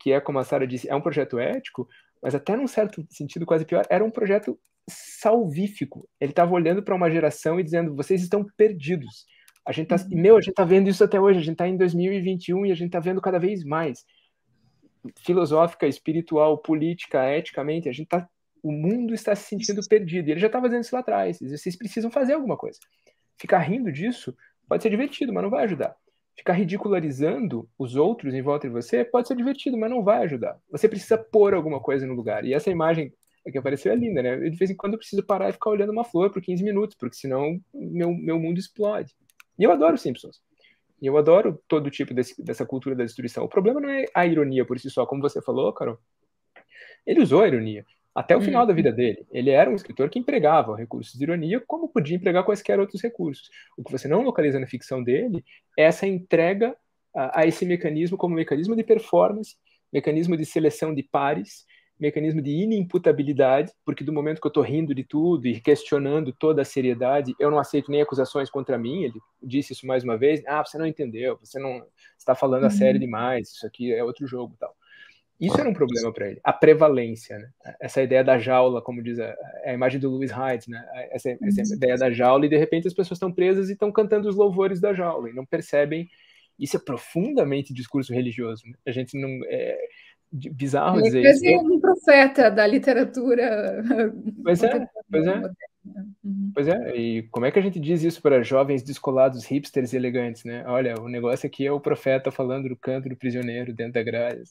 que é, como a Sarah disse, é um projeto ético, mas até num certo sentido quase pior, era um projeto salvífico. Ele estava olhando para uma geração e dizendo, vocês estão perdidos. A gente tá vendo isso até hoje, a gente está em 2021 e a gente está vendo cada vez mais. Filosófica, espiritual, política, eticamente, o mundo está se sentindo perdido. E ele já estava dizendo isso lá atrás. Vocês precisam fazer alguma coisa. Ficar rindo disso pode ser divertido, mas não vai ajudar. Ficar ridicularizando os outros em volta de você pode ser divertido, mas não vai ajudar. Você precisa pôr alguma coisa no lugar. E essa imagem que apareceu é linda, né? Eu, de vez em quando eu preciso parar e ficar olhando uma flor por 15 minutos, porque senão meu mundo explode. E eu adoro Simpsons. E eu adoro todo tipo dessa cultura da destruição. O problema não é a ironia por si só, como você falou, Carol. Ele usou a ironia até o final da vida dele. Ele era um escritor que empregava recursos de ironia como podia empregar quaisquer outros recursos. O que você não localiza na ficção dele é essa entrega a esse mecanismo como mecanismo de performance, mecanismo de seleção de pares, mecanismo de inimputabilidade, porque do momento que eu estou rindo de tudo e questionando toda a seriedade, eu não aceito nem acusações contra mim. Ele disse isso mais uma vez: você não entendeu, você não está falando a sério demais, isso aqui é outro jogo, tal. Isso era um problema para ele, a prevalência, né? Essa ideia da jaula, como diz a imagem do Louis Hyde, né? Essa ideia da jaula, e de repente as pessoas estão presas e estão cantando os louvores da jaula e não percebem. Isso é profundamente discurso religioso, né? A gente não bizarro dizer isso. Ele é um profeta da literatura. Pois é. Pois é, e como é que a gente diz isso para jovens descolados, hipsters e elegantes, né? Olha, o negócio aqui é o profeta falando do canto do prisioneiro dentro da grade.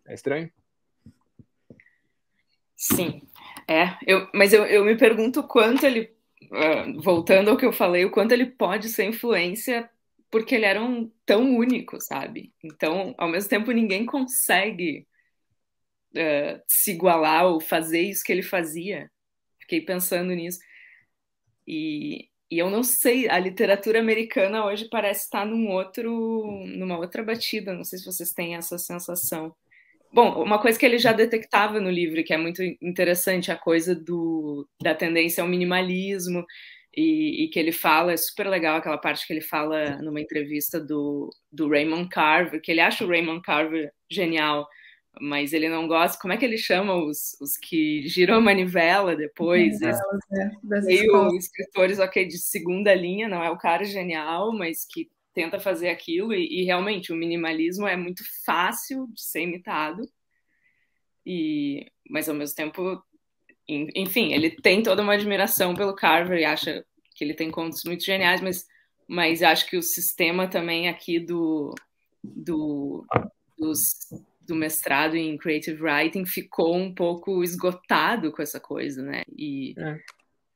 É estranho? Sim, mas eu me pergunto o quanto ele, voltando ao que eu falei, o quanto ele pode ser influência, porque ele era tão único, sabe? Então, ao mesmo tempo, ninguém consegue se igualar ou fazer isso que ele fazia. Fiquei pensando nisso. E eu não sei, a literatura americana hoje parece estar numa outra batida, não sei se vocês têm essa sensação. Bom, uma coisa que ele já detectava no livro, que é muito interessante, a coisa da tendência ao minimalismo, e que ele fala, é super legal aquela parte que ele fala numa entrevista do Raymond Carver, que ele acha o Raymond Carver genial, mas ele não gosta, como é que ele chama os que giram a manivela depois? Meio escritores, de segunda linha, não é o cara genial, mas que tenta fazer aquilo, e realmente o minimalismo é muito fácil de ser imitado, mas ao mesmo tempo, enfim, ele tem toda uma admiração pelo Carver e acha que ele tem contos muito geniais, mas acho que o sistema também aqui do mestrado em Creative Writing ficou um pouco esgotado com essa coisa, né?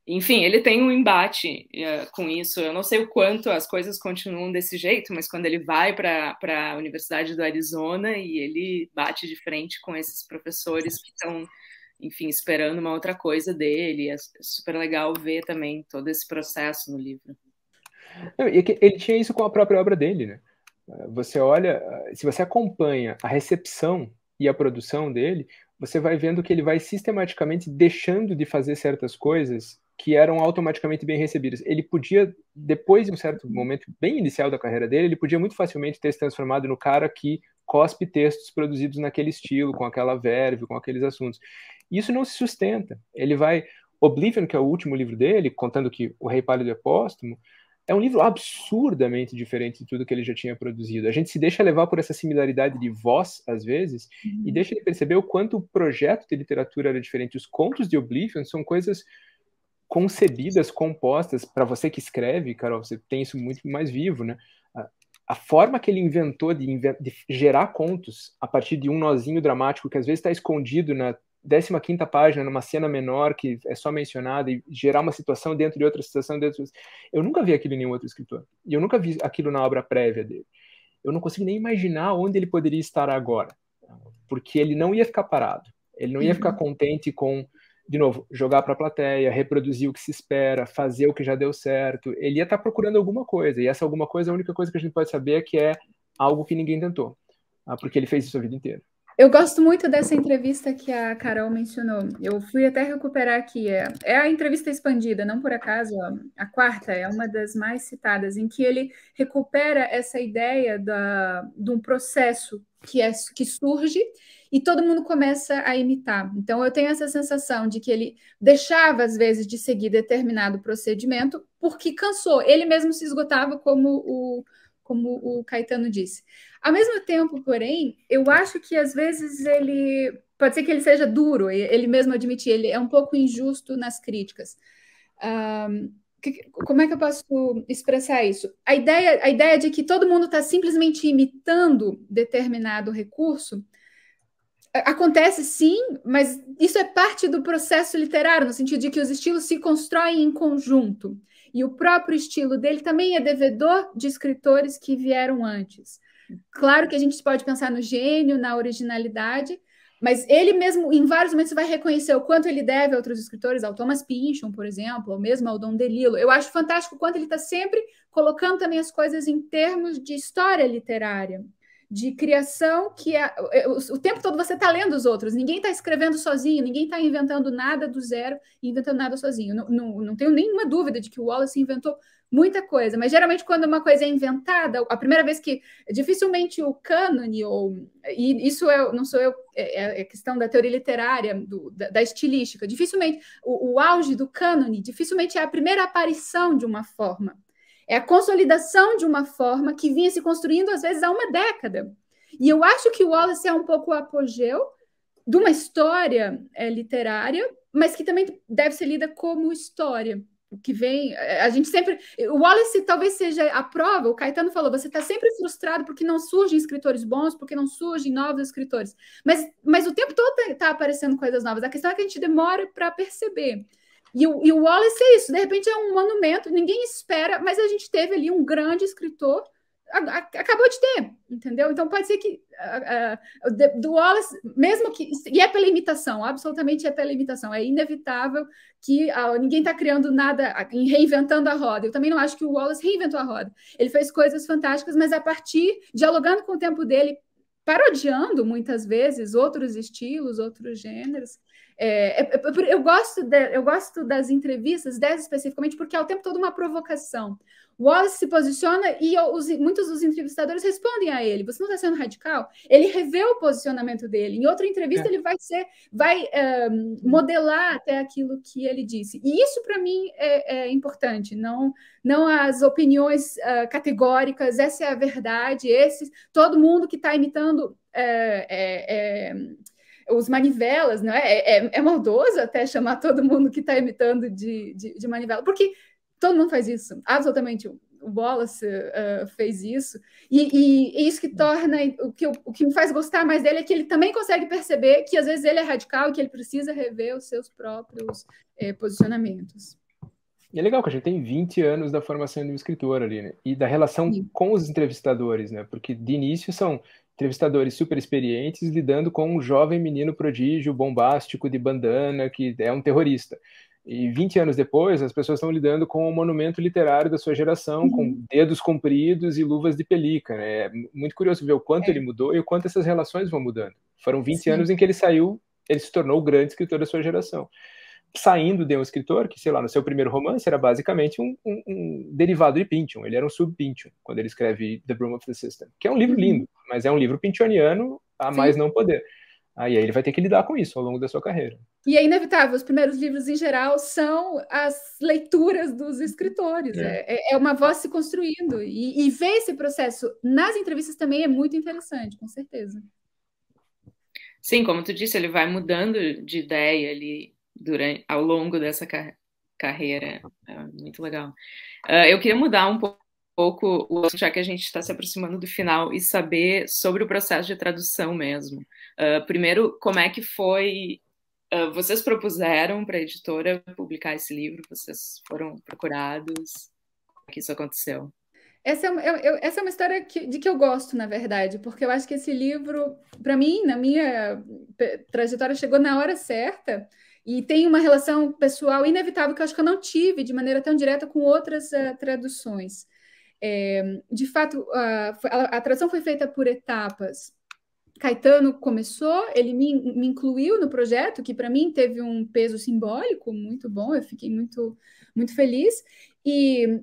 Enfim, ele tem um embate com isso. Eu não sei o quanto as coisas continuam desse jeito, mas quando ele vai para a Universidade do Arizona e ele bate de frente com esses professores que estão, enfim, esperando uma outra coisa dele, é super legal ver também todo esse processo no livro. Ele tinha isso com a própria obra dele, né? Você olha, se você acompanha a recepção e a produção dele, você vai vendo que ele vai sistematicamente deixando de fazer certas coisas que eram automaticamente bem recebidas. Ele podia, depois de um certo momento bem inicial da carreira dele, ele podia muito facilmente ter se transformado no cara que cospe textos produzidos naquele estilo, com aquela verve, com aqueles assuntos. Isso não se sustenta. Ele vai... Oblivion, que é o último livro dele, contando que O Rei Pálido é póstumo, é um livro absurdamente diferente de tudo que ele já tinha produzido. A gente se deixa levar por essa similaridade de voz, às vezes, e deixa de perceber o quanto o projeto de literatura era diferente. Os contos de Oblivion são coisas concebidas, compostas. Para você que escreve, Carol, você tem isso muito mais vivo, né? A forma que ele inventou de gerar contos a partir de um nozinho dramático que às vezes está escondido na 15ª página, numa cena menor que é só mencionada, e gerar uma situação dentro de outra situação dentro de... Eu nunca vi aquilo em nenhum outro escritor. E eu nunca vi aquilo na obra prévia dele. Eu não consigo nem imaginar onde ele poderia estar agora. Porque ele não ia ficar parado. Ele não ia ficar contente com, de novo, jogar para a plateia, reproduzir o que se espera, fazer o que já deu certo. Ele ia estar procurando alguma coisa. E essa alguma coisa, a única coisa que a gente pode saber é que é algo que ninguém tentou. Porque ele fez isso a vida inteira. Eu gosto muito dessa entrevista que a Carol mencionou. Eu fui até recuperar aqui. É a entrevista expandida, não por acaso. A quarta é uma das mais citadas, em que ele recupera essa ideia de um processo que surge e todo mundo começa a imitar. Então, eu tenho essa sensação de que ele deixava, às vezes, de seguir determinado procedimento porque cansou. Ele mesmo se esgotava, como o Caetano disse. Ao mesmo tempo, porém, eu acho que às vezes pode ser que ele seja duro, ele mesmo admitir, ele é um pouco injusto nas críticas. Como é que eu posso expressar isso? A ideia de que todo mundo está simplesmente imitando determinado recurso acontece sim, mas isso é parte do processo literário, no sentido de que os estilos se constroem em conjunto. E o próprio estilo dele também é devedor de escritores que vieram antes. Claro que a gente pode pensar no gênio, na originalidade, mas ele mesmo, em vários momentos, vai reconhecer o quanto ele deve a outros escritores, ao Thomas Pynchon, por exemplo, ou mesmo ao Dom DeLillo. Eu acho fantástico o quanto ele está sempre colocando também as coisas em termos de história literária, de criação que o tempo todo você está lendo os outros, ninguém está escrevendo sozinho, ninguém está inventando nada do zero e inventando nada sozinho. Não tenho nenhuma dúvida de que o Wallace inventou muita coisa, mas geralmente quando uma coisa é inventada, a primeira vez que dificilmente o cânone, e isso não sou eu, é questão da teoria literária, da estilística, dificilmente o auge do cânone, dificilmente é a primeira aparição de uma forma, é a consolidação de uma forma que vinha se construindo às vezes há uma década. E eu acho que o Wallace é um pouco o apogeu de uma história literária, mas que também deve ser lida como história. O que vem, a gente sempre... O Wallace talvez seja a prova, o Caetano falou, você está sempre frustrado porque não surgem escritores bons, porque não surgem novos escritores. Mas o tempo todo está aparecendo coisas novas. A questão é que a gente demora para perceber. E o Wallace é isso, de repente é um monumento, ninguém espera, mas a gente teve ali um grande escritor, acabou de ter, entendeu? Então pode ser que do Wallace, mesmo que... E é pela imitação, absolutamente é pela imitação. É inevitável que ninguém está criando nada, reinventando a roda. Eu também não acho que o Wallace reinventou a roda. Ele fez coisas fantásticas, mas a partir, dialogando com o tempo dele, parodiando muitas vezes outros estilos, outros gêneros. Eu gosto das entrevistas, dessas especificamente, porque é o tempo todo uma provocação. O Wallace se posiciona e muitos dos entrevistadores respondem a ele. Você não está sendo radical? Ele revê o posicionamento dele. Em outra entrevista, ele vai modelar até aquilo que ele disse. E isso, para mim, é importante. Não as opiniões categóricas. Essa é a verdade. Todo mundo que está imitando os manivelas, não é? É maldoso até chamar todo mundo que está imitando de manivela, porque todo mundo faz isso, absolutamente. O Wallace fez isso, e isso que torna... O que me faz gostar mais dele é que ele também consegue perceber que às vezes ele é radical e que ele precisa rever os seus próprios posicionamentos. E é legal que a gente tem 20 anos da formação de um escritor ali, né? E da relação com os entrevistadores, né? Porque de início são entrevistadores super experientes lidando com um jovem menino prodígio, bombástico, de bandana, que é um terrorista. E 20 anos depois, as pessoas estão lidando com o monumento literário da sua geração, com dedos compridos e luvas de pelica, né? É muito curioso ver o quanto ele mudou e o quanto essas relações vão mudando. Foram 20 anos em que ele se tornou o grande escritor da sua geração. Saindo de um escritor que, sei lá, no seu primeiro romance era basicamente um derivado de Pynchon. Ele era um sub-Pynchon, quando ele escreve The Broom of the System, que é um livro lindo, mas é um livro pynchoniano a mais não poder. Aí ele vai ter que lidar com isso ao longo da sua carreira. E é inevitável, os primeiros livros, em geral, são as leituras dos escritores. É uma voz se construindo. E ver esse processo nas entrevistas também é muito interessante, com certeza. Sim, como tu disse, ele vai mudando de ideia ali ao longo dessa carreira. É muito legal. Eu queria mudar um pouco o assunto, já que a gente está se aproximando do final, e saber sobre o processo de tradução mesmo. Primeiro, como é que foi... vocês propuseram para a editora publicar esse livro? Vocês foram procurados? Como é que isso aconteceu? Essa é uma história de que eu gosto, na verdade, porque eu acho que esse livro, para mim, na minha trajetória, chegou na hora certa e tem uma relação pessoal inevitável que eu acho que eu não tive de maneira tão direta com outras traduções. De fato, a tradução foi feita por etapas. Caetano começou, ele me incluiu no projeto, que para mim teve um peso simbólico muito bom, eu fiquei muito, muito feliz. E,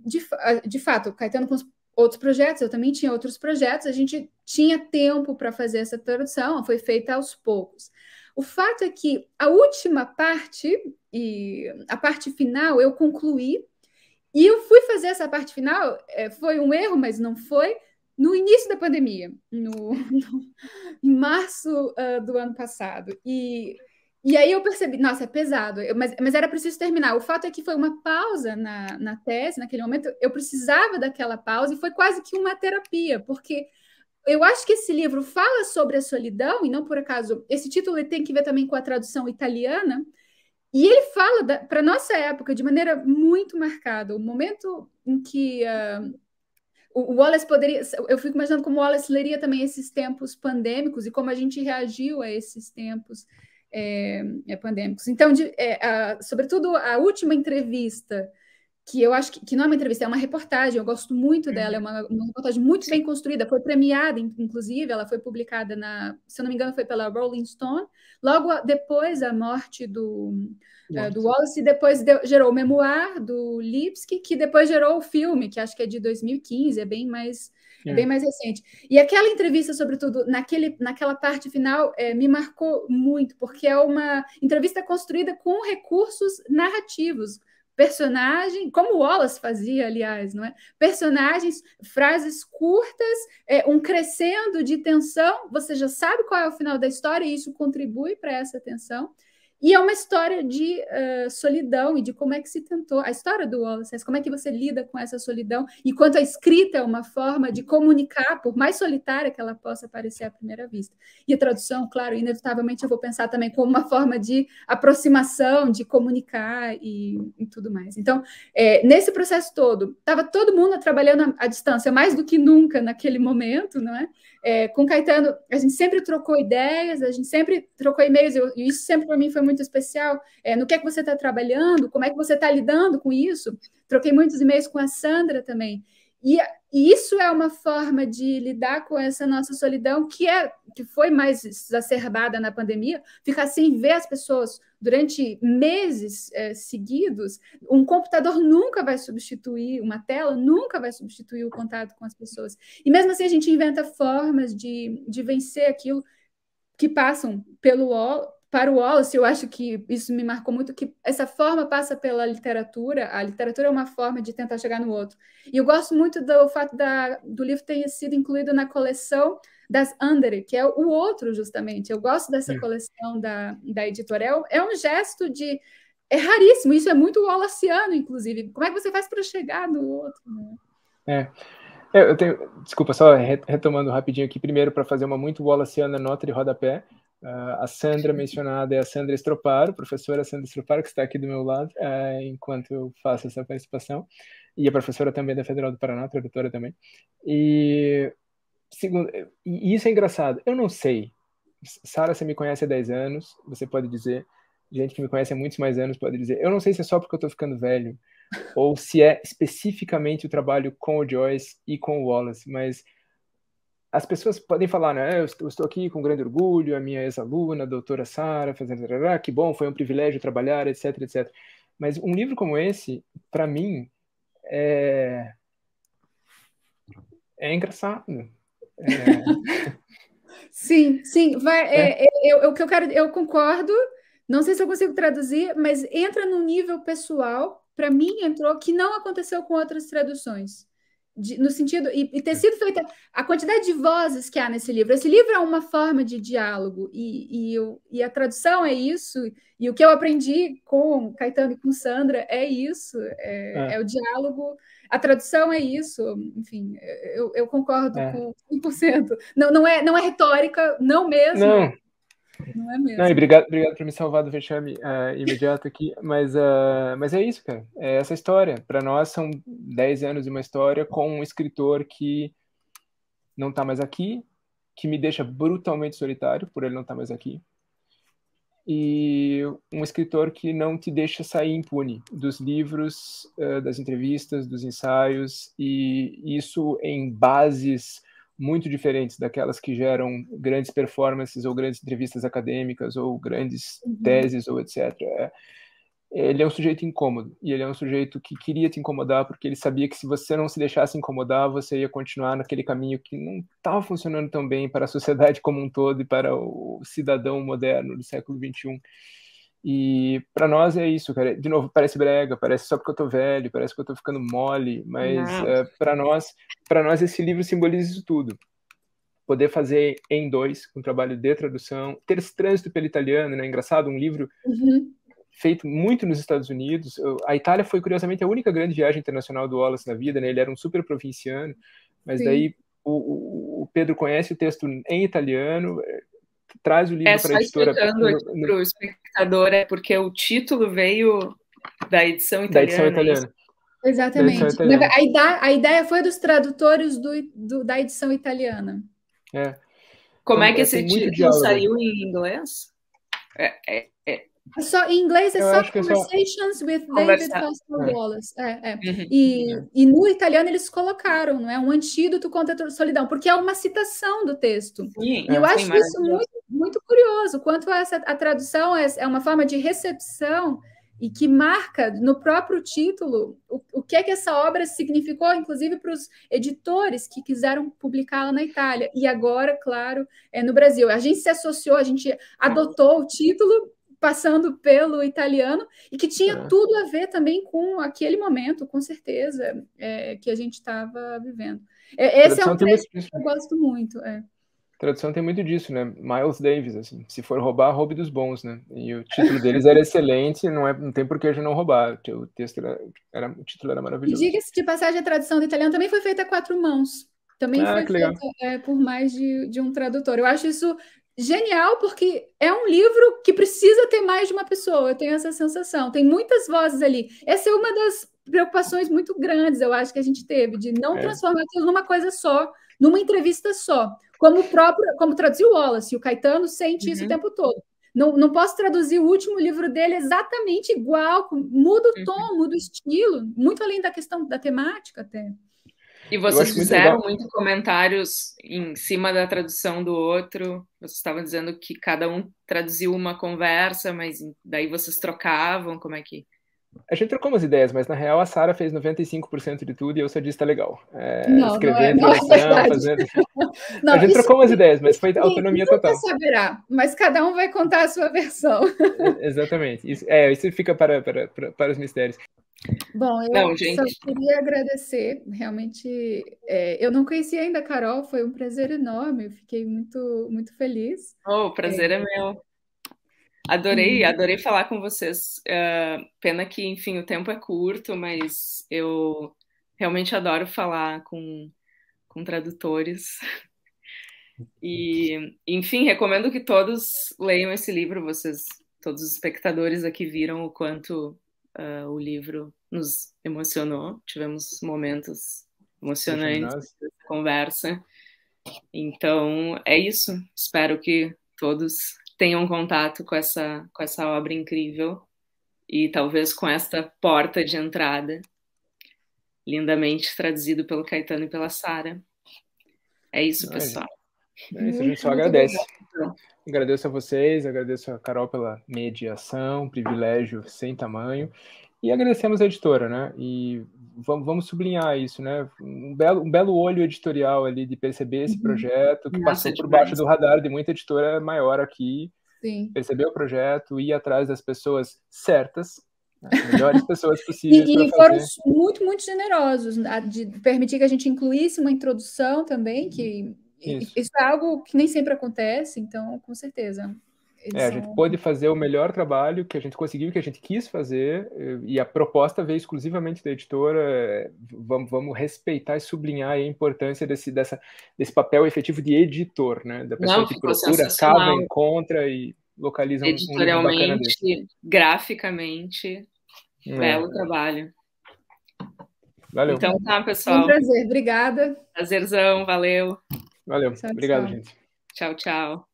de fato, Caetano com outros projetos, eu também tinha outros projetos, a gente tinha tempo para fazer essa tradução, foi feita aos poucos. O fato é que a última parte, e a parte final, eu concluí, e eu fui fazer essa parte final, foi um erro, mas não foi, no início da pandemia, em março do ano passado. E aí eu percebi, nossa, é pesado, mas era preciso terminar. O fato é que foi uma pausa na tese, naquele momento, eu precisava daquela pausa, e foi quase que uma terapia, porque eu acho que esse livro fala sobre a solidão, e não por acaso, esse título ele tem que ver também com a tradução italiana, e ele fala para a nossa época de maneira muito marcada, o momento em que o Wallace poderia... Eu fico imaginando como o Wallace leria também esses tempos pandêmicos e como a gente reagiu a esses tempos pandêmicos. Então, sobretudo, a última entrevista que eu acho que não é uma entrevista, é uma reportagem, eu gosto muito dela, é uma reportagem muito bem construída, foi premiada, inclusive, ela foi publicada se eu não me engano, foi pela Rolling Stone, logo depois da morte do Wallace, e depois gerou o memoir do Lipsky, que depois gerou o filme, que acho que é de 2015, é bem mais recente. E aquela entrevista, sobretudo, naquela parte final, me marcou muito, porque é uma entrevista construída com recursos narrativos, personagem, como o Wallace fazia, aliás, não é? Personagens, frases curtas, um crescendo de tensão, você já sabe qual é o final da história e isso contribui para essa tensão. E é uma história de solidão e de como é que se tentou, a história do Wallace, como é que você lida com essa solidão, e quanto a escrita é uma forma de comunicar, por mais solitária que ela possa parecer à primeira vista. E a tradução, claro, inevitavelmente eu vou pensar também como uma forma de aproximação, de comunicar e tudo mais. Então, nesse processo todo, estava todo mundo trabalhando à distância, mais do que nunca naquele momento, não é? Com Caetano, a gente sempre trocou ideias, a gente sempre trocou e-mails, e isso sempre para mim foi muito especial. No que é que você está trabalhando, como é que você está lidando com isso? Troquei muitos e-mails com a Sandra também. E isso é uma forma de lidar com essa nossa solidão que foi mais exacerbada na pandemia, ficar sem ver as pessoas durante meses seguidos. Um computador nunca vai substituir, uma tela nunca vai substituir o contato com as pessoas. E mesmo assim a gente inventa formas de vencer aquilo que passam para o Wallace. Eu acho que isso me marcou muito, que essa forma passa pela literatura. A literatura é uma forma de tentar chegar no outro. E eu gosto muito do fato do livro ter sido incluído na coleção das Andere, que é o outro, justamente. Eu gosto dessa coleção da editorial. É um gesto de... É raríssimo, isso é muito wallaciano, inclusive. Como é que você faz para chegar no outro? Né? Eu tenho... Desculpa, só retomando rapidinho aqui. Primeiro, para fazer uma muito wallaciana nota de rodapé. A Sandra mencionada é a Sandra Stroparo, professora Sandra Stroparo, que está aqui do meu lado, enquanto eu faço essa participação. E a professora também da Federal do Paraná, tradutora também. E isso é engraçado. Eu não sei. Sara, você me conhece há 10 anos, você pode dizer. Gente que me conhece há muitos mais anos pode dizer. Eu não sei se é só porque eu estou ficando velho, ou se é especificamente o trabalho com o Joyce e com o Wallace, mas as pessoas podem falar, né? Eu estou aqui com grande orgulho, a minha ex-aluna, a doutora Sara, fazendo... que bom, foi um privilégio trabalhar, etc, etc. Mas um livro como esse, para mim, é engraçado. Sim, eu concordo. Não sei se eu consigo traduzir, mas entra num nível pessoal, para mim entrou, que não aconteceu com outras traduções. No sentido, e ter sido feita a quantidade de vozes que há nesse livro. Esse livro é uma forma de diálogo, e a tradução é isso, e o que eu aprendi com Caetano e com Sandra é isso, é o diálogo. A tradução é isso, enfim, eu concordo com 100%. Não é retórica, não mesmo. Não é mesmo. Não, e obrigado por me salvar do vexame imediato aqui, mas é isso, cara. É essa história. Para nós são 10 anos de uma história com um escritor que não está mais aqui, que me deixa brutalmente solitário por ele não estar mais aqui, e um escritor que não te deixa sair impune dos livros, das entrevistas, dos ensaios, e isso em bases muito diferentes daquelas que geram grandes performances ou grandes entrevistas acadêmicas ou grandes teses ou etc. Ele é um sujeito incômodo, e ele é um sujeito que queria te incomodar porque ele sabia que se você não se deixasse incomodar, você ia continuar naquele caminho que não estava funcionando tão bem para a sociedade como um todo e para o cidadão moderno do século XXI. E para nós é isso, cara. De novo, parece brega, parece só porque eu tô velho, parece que eu tô ficando mole, mas para nós esse livro simboliza isso tudo. Poder fazer em dois, um trabalho de tradução, ter esse trânsito pelo italiano, né? Engraçado, um livro feito muito nos Estados Unidos. A Itália foi, curiosamente, a única grande viagem internacional do Wallace na vida, né? Ele era um super provinciano, mas daí o Pedro conhece o texto em italiano, traz o livro para a editora. Para o espectador, porque o título veio da edição italiana. Da edição italiana. Exatamente. Da edição italiana. A ideia foi dos tradutores da edição italiana. Como é que esse título saiu em inglês? Em inglês é Eu só acho que é só Conversations with David conversar. Foster Wallace. Uhum. E no italiano eles colocaram, não é, um antídoto contra a solidão, porque é uma citação do texto. Sim, E eu sim, acho isso maravilhoso. muito, muito curioso, quanto a tradução é uma forma de recepção e que marca no próprio título o que é que essa obra significou, inclusive para os editores que quiseram publicá-la na Itália. E agora, claro, no Brasil. A gente se associou, a gente adotou o título passando pelo italiano, e que tinha tudo a ver também com aquele momento, com certeza, que a gente estava vivendo. Esse é um trecho que eu gosto muito. Tradução tem muito disso, né? Miles Davis, assim, se for roubar, roube dos bons, né? E o título deles era excelente, não tem por que a gente não roubar. O texto o título era maravilhoso. E diga-se de passagem, a tradução do italiano também foi feita a 4 mãos. Também foi feita por mais de um tradutor. Eu acho isso genial, porque é um livro que precisa ter mais de uma pessoa. Eu tenho essa sensação. Tem muitas vozes ali. Essa é uma das preocupações muito grandes, eu acho, que a gente teve, de não transformar tudo numa coisa só, numa entrevista só. Como traduziu o Wallace, o Caetano sente isso o tempo todo. Não posso traduzir o último livro dele exatamente igual, muda o tom, muda o estilo, muito além da questão da temática até. E vocês fizeram muitos comentários em cima da tradução do outro? Vocês estavam dizendo que cada um traduziu uma conversa, mas daí vocês trocavam, como é que... A gente trocou umas ideias, mas na real a Sara fez 95% de tudo e eu só disse tá legal. Escrever, introdução, fazendo... a gente trocou umas ideias, mas foi autonomia total. Nunca saberá, mas cada um vai contar a sua versão. Exatamente. Isso fica para os mistérios. Bom, eu só queria agradecer, realmente, eu não conhecia ainda a Carol, foi um prazer enorme, eu fiquei muito, muito feliz. O prazer é meu. Adorei falar com vocês. Pena que, enfim, o tempo é curto, mas eu realmente adoro falar com tradutores. E, enfim, recomendo que todos leiam esse livro. Todos os espectadores aqui viram o quanto o livro nos emocionou. Tivemos momentos emocionantes nessa conversa. Então, é isso. Espero que todos tenham contato com essa obra incrível e talvez com esta porta de entrada, lindamente traduzido pelo Caetano e pela Sara. É isso, pessoal. É isso, a gente só agradece. Agradeço a vocês, agradeço a Carol pela mediação, privilégio sem tamanho, e agradecemos a editora, né? E vamos sublinhar isso, né? Um belo olho editorial ali de perceber esse projeto, que passou por baixo do radar de muita editora maior aqui. Sim. Perceber o projeto, ir atrás das pessoas certas, as melhores pessoas possíveis para fazer. E foram muito, muito generosos de permitir que a gente incluísse uma introdução também, que isso é algo que nem sempre acontece, então, com certeza. A gente pôde fazer o melhor trabalho que a gente conseguiu, que a gente quis fazer, e a proposta veio exclusivamente da editora. Vamos respeitar e sublinhar a importância desse papel efetivo de editor, né? Da pessoa que procura, cava, encontra e localiza um livro bacana desse. Graficamente, belo trabalho. Valeu. Então tá, pessoal. Um prazer, obrigada. Prazerzão, valeu. Valeu, obrigado, gente. Tchau, tchau.